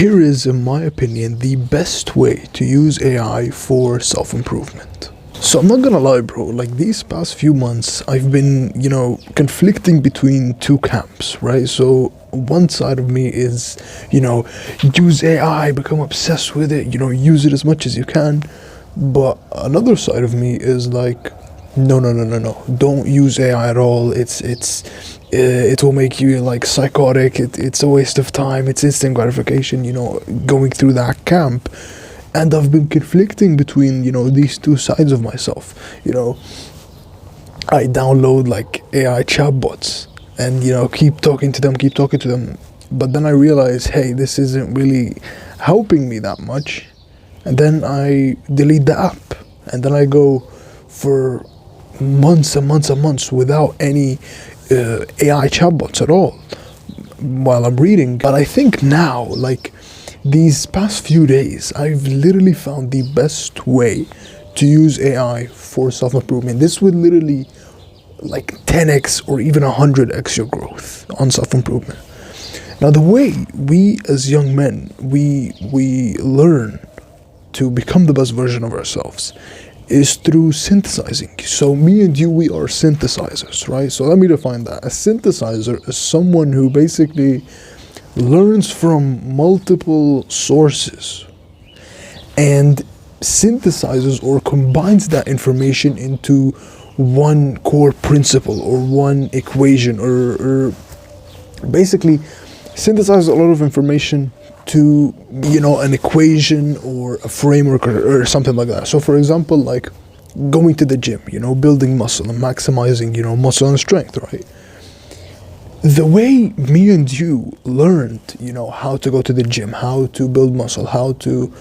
here is, in my opinion, the best way to use AI for self-improvement. So I'm not gonna lie, bro, like these past few months, I've been, conflicting between two camps, right? So one side of me is, use AI, become obsessed with it, use it as much as you can. But another side of me is like, no, no, no, no, no, don't use AI at all. It will make you like psychotic. It's a waste of time. It's instant gratification, going through that camp. And I've been conflicting between, these two sides of myself. I download like AI chatbots and, keep talking to them. But then I realize, hey, this isn't really helping me that much. And then I delete the app. And then I go for months and months and months without any AI chatbots at all while I'm reading. But I think now, like, these past few days, I've literally found the best way to use AI for self-improvement. This would literally like 10x or even 100x your growth on self-improvement. Now, the way we as young men, we learn to become the best version of ourselves is through synthesizing. So me and you, we are synthesizers, right? So let me define that. A synthesizer is someone who basically learns from multiple sources and synthesizes or combines that information into one core principle or one equation, or basically synthesizes a lot of information to an equation or a framework or something like that. So for example, like going to the gym, building muscle and maximizing muscle and strength, right? The way me and you learned, how to go to the gym, how to build muscle, how to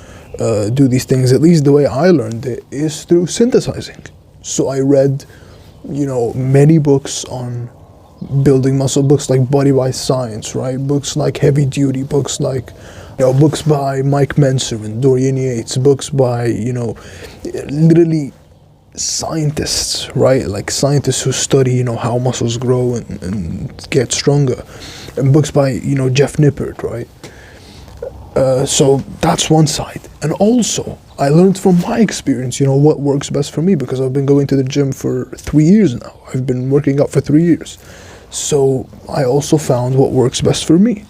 do these things, at least the way I learned it, is through synthesizing. So I read, many books on building muscle, books like Body by Science, right? Books like Heavy Duty, books like, books by Mike Menser and Dorian Yates, books by, literally scientists, right? Like scientists who study, how muscles grow and get stronger, and books by, Jeff Nippert, right? So that's one side. And also, I learned from my experience, what works best for me, because I've been going to the gym for 3 years now. I've been working out for 3 years. So I also found what works best for me.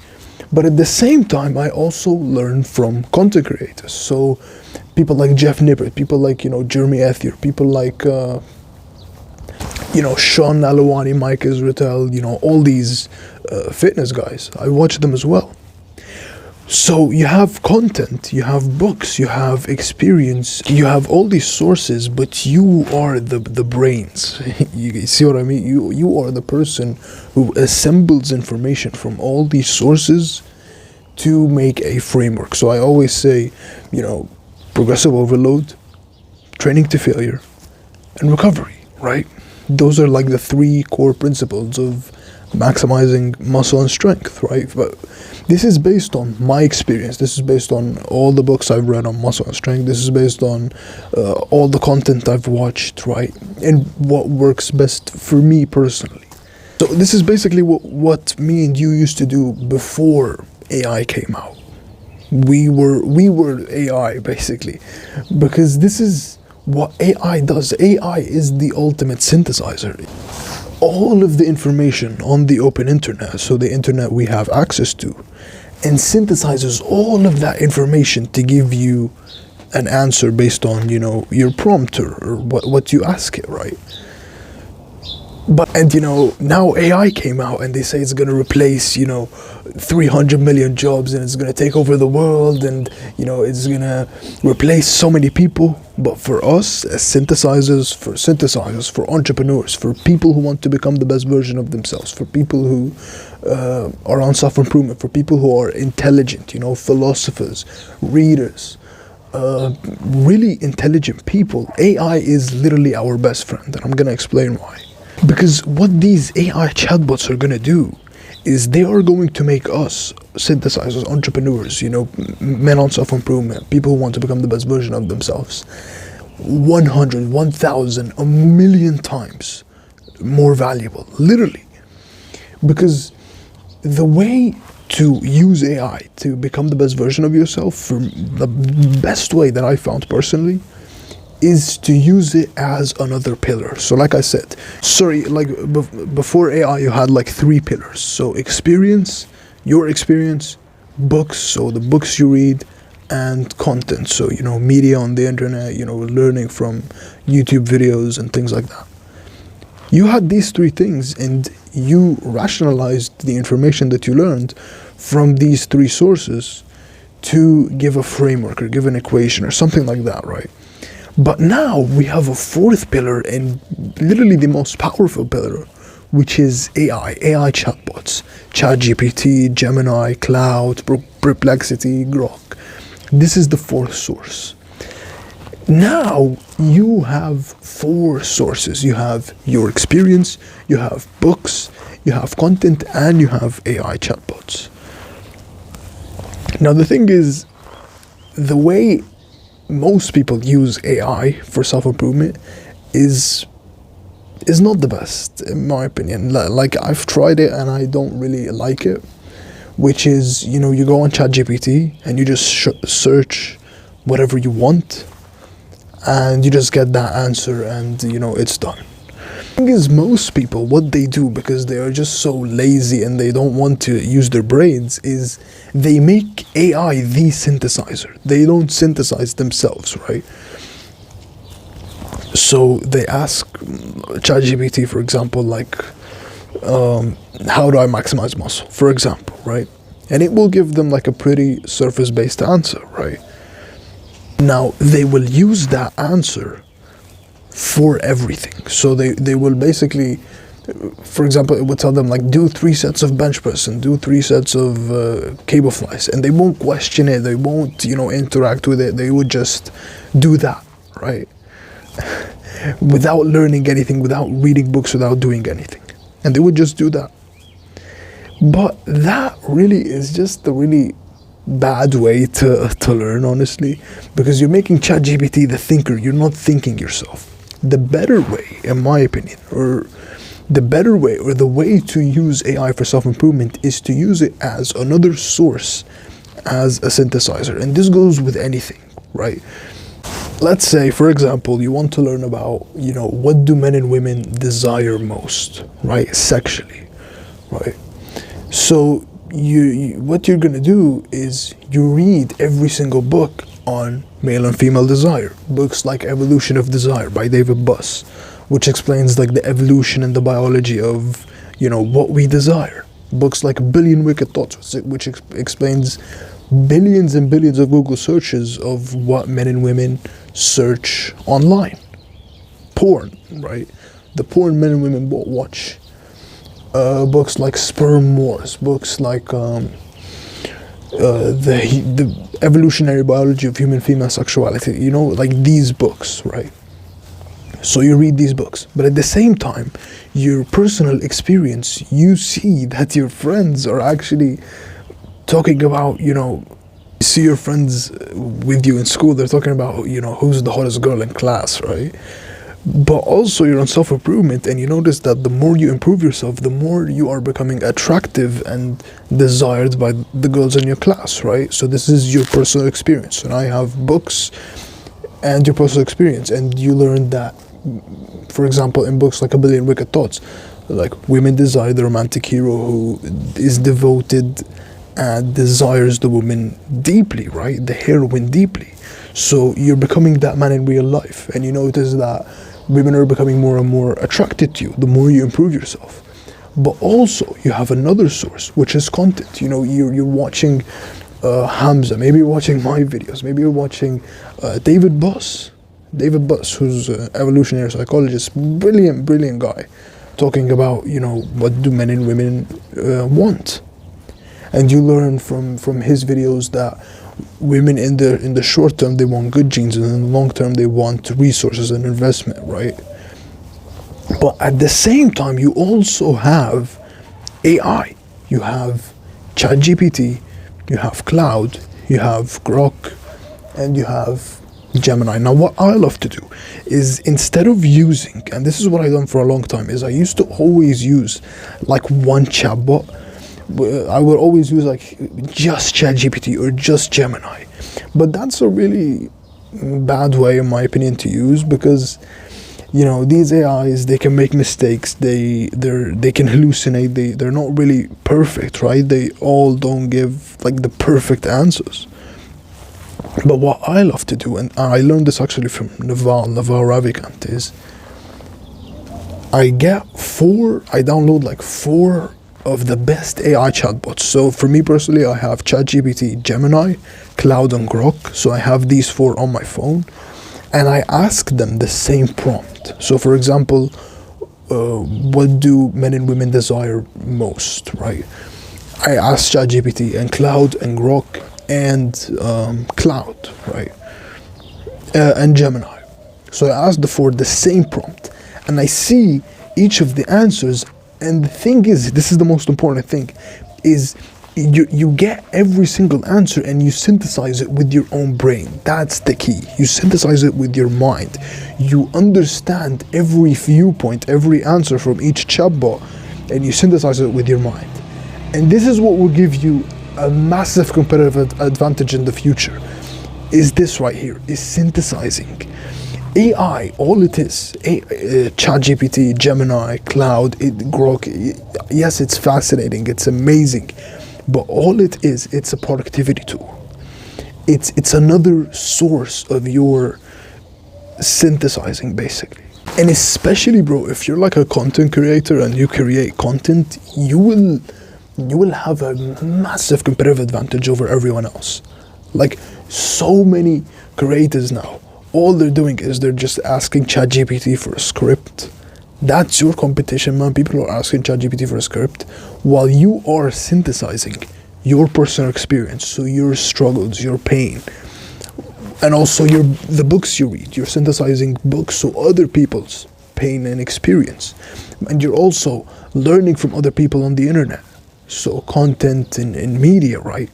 But at the same time, I also learned from content creators. So people like Jeff Nippert, people like, Jeremy Ethier, people like, Sean Nalawani, Mike Israetel, all these fitness guys. I watch them as well. So you have content, you have books, you have experience, you have all these sources, but you are the brains. You see what I mean? You are the person who assembles information from all these sources to make a framework. So I always say, progressive overload, training to failure, and recovery, right? Those are like the 3 core principles of maximizing muscle and strength, right? But this is based on my experience. This is based on all the books I've read on muscle and strength. This is based on all the content I've watched, right? And what works best for me personally. So this is basically what me and you used to do before AI came out. We were AI basically, because this is what AI does. AI is the ultimate synthesizer. All of the information on the open internet, so the internet we have access to, and synthesizes all of that information to give you an answer based on, your prompt or what you ask it, right? And now AI came out and they say it's going to replace, 300 million jobs, and it's going to take over the world, and, it's going to replace so many people. But for us as synthesizers, for entrepreneurs, for people who want to become the best version of themselves, for people who are on self-improvement, for people who are intelligent, philosophers, readers, really intelligent people, AI is literally our best friend, and I'm going to explain why. Because what these AI chatbots are going to do is they are going to make us synthesizers, entrepreneurs, men on self-improvement, people who want to become the best version of themselves, 100, 1,000, a million times more valuable, literally. Because the way to use AI to become the best version of yourself, for the best way that I found personally, is to use it as another pillar. So like I said, before AI you had like three pillars. So experience, your experience, books, so the books you read, and content, so media on the internet, learning from YouTube videos and things like that. You had these three things, and you rationalized the information that you learned from these three sources to give a framework or give an equation or something like that, right? But now we have a fourth pillar, and literally the most powerful pillar, which is AI chatbots, ChatGPT, Gemini, Cloud, Perplexity, Grok. This is the fourth source. Now you have four sources. You have your experience, you have books, you have content, and you have AI chatbots. Now the thing is, the way most people use AI for self-improvement is not the best, in my opinion. Like, I've tried it and I don't really like it, which is, you go on ChatGPT and you just search whatever you want and you just get that answer, and it's done. The thing is, most people, what they do, because they are just so lazy and they don't want to use their brains, is they make AI the synthesizer. They don't synthesize themselves, right? So they ask ChatGPT, for example, like, how do I maximize muscle, for example, right? And it will give them like a pretty surface-based answer, right? Now, they will use that answer for everything. So they will basically, for example, it would tell them like, do 3 sets of bench press and do 3 sets of cable flies, and they won't question it, they won't interact with it, they would just do that, right? Without learning anything, without reading books, without doing anything, and they would just do that. But that really is just a really bad way to learn, honestly, because you're making ChatGPT the thinker, you're not thinking yourself. The better way, in my opinion, or the way to use AI for self-improvement is to use it as another source, as a synthesizer. And this goes with anything, right? Let's say, for example, you want to learn about, what do men and women desire most, right? Sexually, right? So what you're gonna do is you read every single book on male and female desire. Books like Evolution of Desire by David Buss, which explains like the evolution and the biology of, what we desire. Books like A Billion Wicked Thoughts, which explains billions and billions of Google searches of what men and women search online. Porn, right? The porn men and women watch. Books like Sperm Wars, books like the evolutionary biology of human female sexuality, like these books, right? So you read these books, but at the same time, your personal experience, you see that your friends are actually talking about, you see your friends with you in school, they're talking about, who's the hottest girl in class, right? But also you're on self-improvement, and you notice that the more you improve yourself, the more you are becoming attractive and desired by the girls in your class, right? So this is your personal experience, and I have books and your personal experience, and you learn that, for example, in books like A Billion Wicked Thoughts, like, women desire the romantic hero who is devoted and desires the woman deeply, right? The heroine deeply. So you're becoming that man in real life, and you notice that women are becoming more and more attracted to you the more you improve yourself. But also you have another source, which is content. You're watching Hamza, maybe you're watching my videos, maybe you're watching David Buss, who's an evolutionary psychologist, brilliant guy, talking about, what do men and women want. And you learn from his videos that women in the short term, they want good genes, and in the long term they want resources and investment, right? But at the same time, you also have AI. You have ChatGPT, you have Cloud, you have Grok, and you have Gemini. Now, what I love to do is, instead of using, and this is what I've done for a long time, is I used to always use like one chatbot I would always use like just ChatGPT or just Gemini, but that's a really bad way, in my opinion, to use, because these AIs, they can make mistakes, they can hallucinate, they're not really perfect, right? They all don't give like the perfect answers. But what I love to do, and I learned this actually from Naval Ravikant, is I download like 4 of the best AI chatbots. So for me personally, I have ChatGPT, Gemini, Cloud, and Grok. So I have these 4 on my phone, and I ask them the same prompt. So for example, what do men and women desire most, right? I ask ChatGPT and Cloud and Grok and Cloud, right? And Gemini. So I ask the same prompt, and I see each of the answers. And the thing is, this is the most important thing, is you get every single answer and you synthesize it with your own brain. That's the key. You synthesize it with your mind. You understand every viewpoint, every answer from each chatbot, and you synthesize it with your mind. And this is what will give you a massive competitive advantage in the future, is this right here, is synthesizing. AI, all it is, ChatGPT, Gemini, Cloud, Grok, yes, it's fascinating, it's amazing, but all it is, it's a productivity tool. It's another source of your synthesizing, basically. And especially, bro, if you're like a content creator and you create content, you will have a massive competitive advantage over everyone else. Like, so many creators now, all they're doing is they're just asking ChatGPT for a script. That's your competition, man. People are asking ChatGPT for a script while you are synthesizing your personal experience, so your struggles, your pain, and also the books you read. You're synthesizing books, so other people's pain and experience. And you're also learning from other people on the internet, so content and media, right?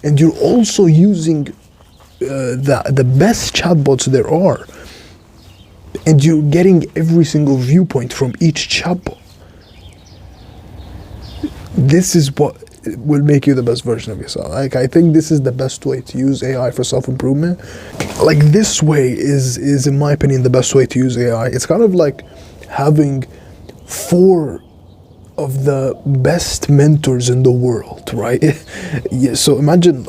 And you're also using the best chatbots there are, and you're getting every single viewpoint from each chatbot. This is what will make you the best version of yourself. Like, I think this is the best way to use AI for self-improvement. Like, this way is in my opinion the best way to use AI. It's kind of like having 4 of the best mentors in the world, right? Yeah, so imagine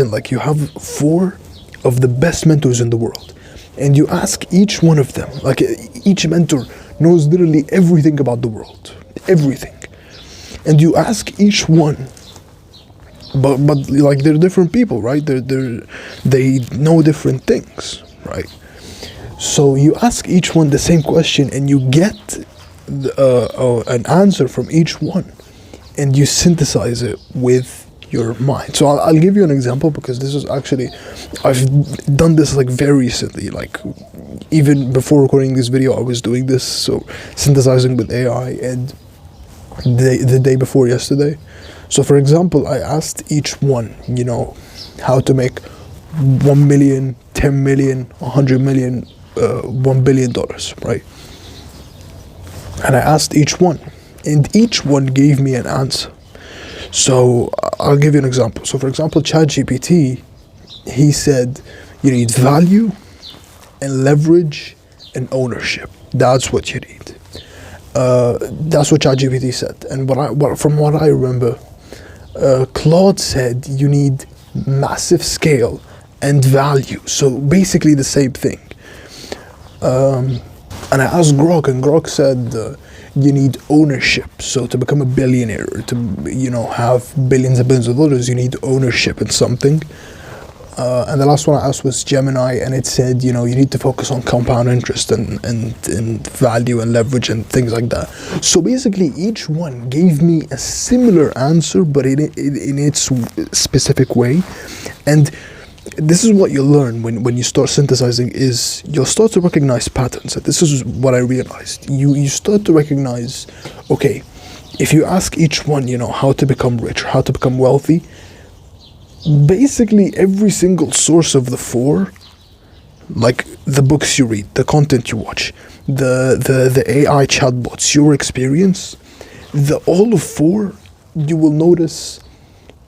like you have 4 of the best mentors in the world, and you ask each one of them, like each mentor knows literally everything about the world, everything, and you ask each one, but like they're different people, right? They know different things, right? So you ask each one the same question, and you get an answer from each one, and you synthesize it with your mind. So I'll give you an example, because this is actually, I've done this like very recently, like even before recording this video I was doing this, so synthesizing with AI, and the day before yesterday. So for example, I asked each one, how to make 1 million, 10 million, 100 million, $1 billion, right? And I asked each one, and each one gave me an answer. So I'll give you an example. So for example, ChatGPT, he said you need value and leverage and ownership. That's what you need. That's what ChatGPT said. And from what I remember, Claude said you need massive scale and value. So basically the same thing. And I asked Grok, and Grok said you need ownership. So to become a billionaire, to have billions and billions of dollars, you need ownership in something. And the last one I asked was Gemini, and it said you need to focus on compound interest and value and leverage and things like that. So basically each one gave me a similar answer, but in its specific way. And this is what you learn when you start synthesizing, is you'll start to recognize patterns. And this is what I realized. You start to recognize, okay, if you ask each one, how to become rich, how to become wealthy, basically every single source of the 4, like the books you read, the content you watch, the AI chatbots, your experience, all of 4 you will notice,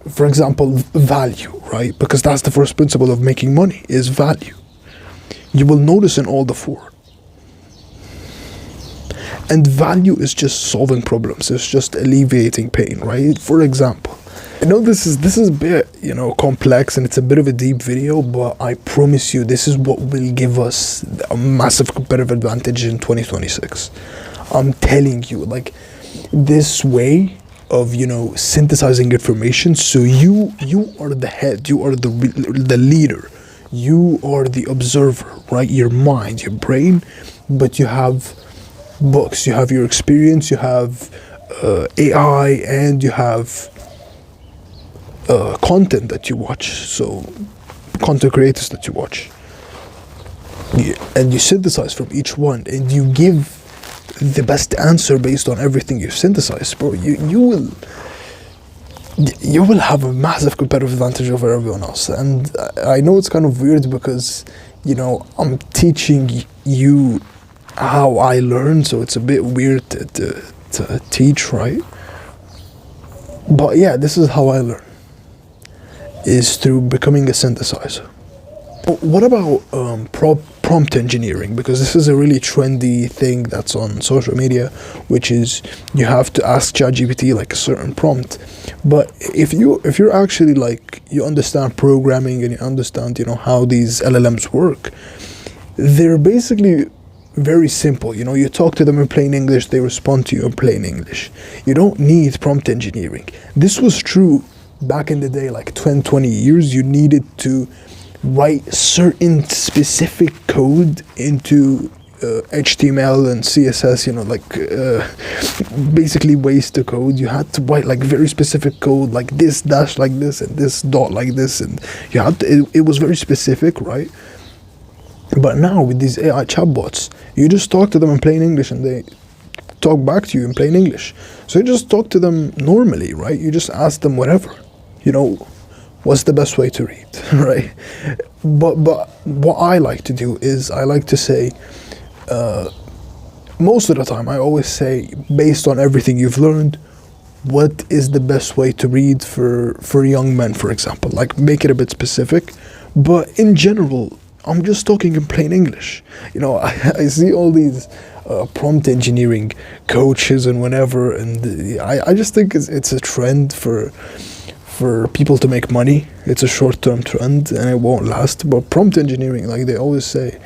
for example, value, right? Because that's the first principle of making money, is value. You will notice in all the four. And value is just solving problems. It's just alleviating pain, right? For example, I know this is a bit, complex, and it's a bit of a deep video, but I promise you this is what will give us a massive competitive advantage in 2026. I'm telling you, like, this way of, synthesizing information, so you are the head, you are the leader, you are the observer, right? Your mind, your brain, but you have books, you have your experience, you have AI, and you have content that you watch, so content creators that you watch. And you synthesize from each one, and you give the best answer based on everything you synthesize, bro. You will have a massive competitive advantage over everyone else. And I know it's kind of weird because, I'm teaching you how I learn, so it's a bit weird to teach, right? But yeah, this is how I learn, is through becoming a synthesizer. What about prompt engineering? Because this is a really trendy thing that's on social media, which is you have to ask ChatGPT like a certain prompt. But if you're actually like, you understand programming and you understand, how these LLMs work, they're basically very simple. You talk to them in plain English, they respond to you in plain English. You don't need prompt engineering. This was true back in the day, like 20 years. You needed to write certain specific code into HTML and CSS, basically ways to code. You had to write like very specific code, like this dash like this and this dot like this, and you had to, it was very specific, right? But now with these AI chatbots, you just talk to them in plain English and they talk back to you in plain English. So you just talk to them normally, right? You just ask them whatever, what's the best way to read, right? But what I like to do is I like to say, most of the time I always say, based on everything you've learned, what is the best way to read for young men, for example? Like, make it a bit specific. But in general, I'm just talking in plain English. I see all these prompt engineering coaches and whatever, and I just think it's a trend for people to make money. It's a short-term trend and it won't last. But prompt engineering, like they always say,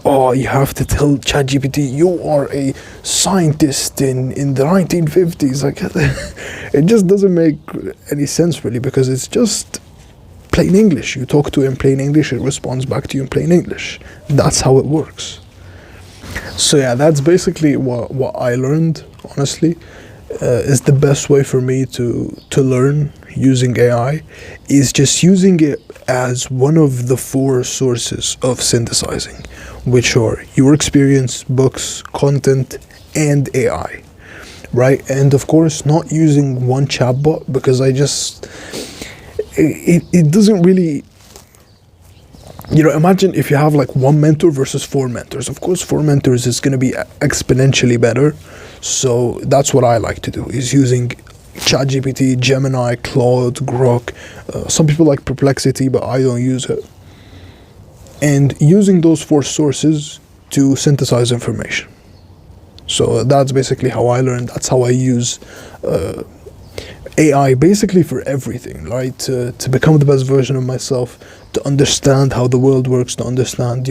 oh, you have to tell ChatGPT you are a scientist in the 1950s. Like, it just doesn't make any sense really, because it's just plain English. You talk to it in plain English, it responds back to you in plain English. That's how it works. So yeah, that's basically what I learned, honestly. Is the best way for me to learn using AI, is just using it as one of the four sources of synthesizing, which are your experience, books, content, and AI, right? And of course, not using one chatbot, because it doesn't really, imagine if you have like one mentor versus four mentors. Of course, four mentors is going to be exponentially better. So that's what I like to do, is using ChatGPT, Gemini, Claude, Grok. Some people like Perplexity, but I don't use it. And using those four sources to synthesize information. So that's basically how I learn. That's how I use AI basically for everything, right? To become the best version of myself, to understand how the world works, to understand,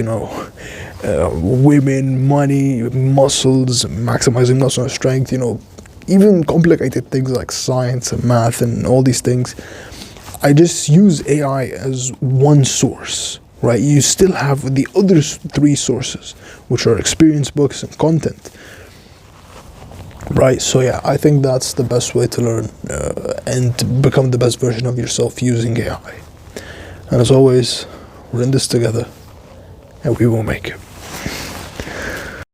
women, money, muscles, maximizing muscle strength, even complicated things like science and math and all these things. I just use AI as one source, right? You still have the other three sources, which are experience, books, and content. Right, so yeah, I think that's the best way to learn and become the best version of yourself using AI. And as always, we're in this together, and we will make it.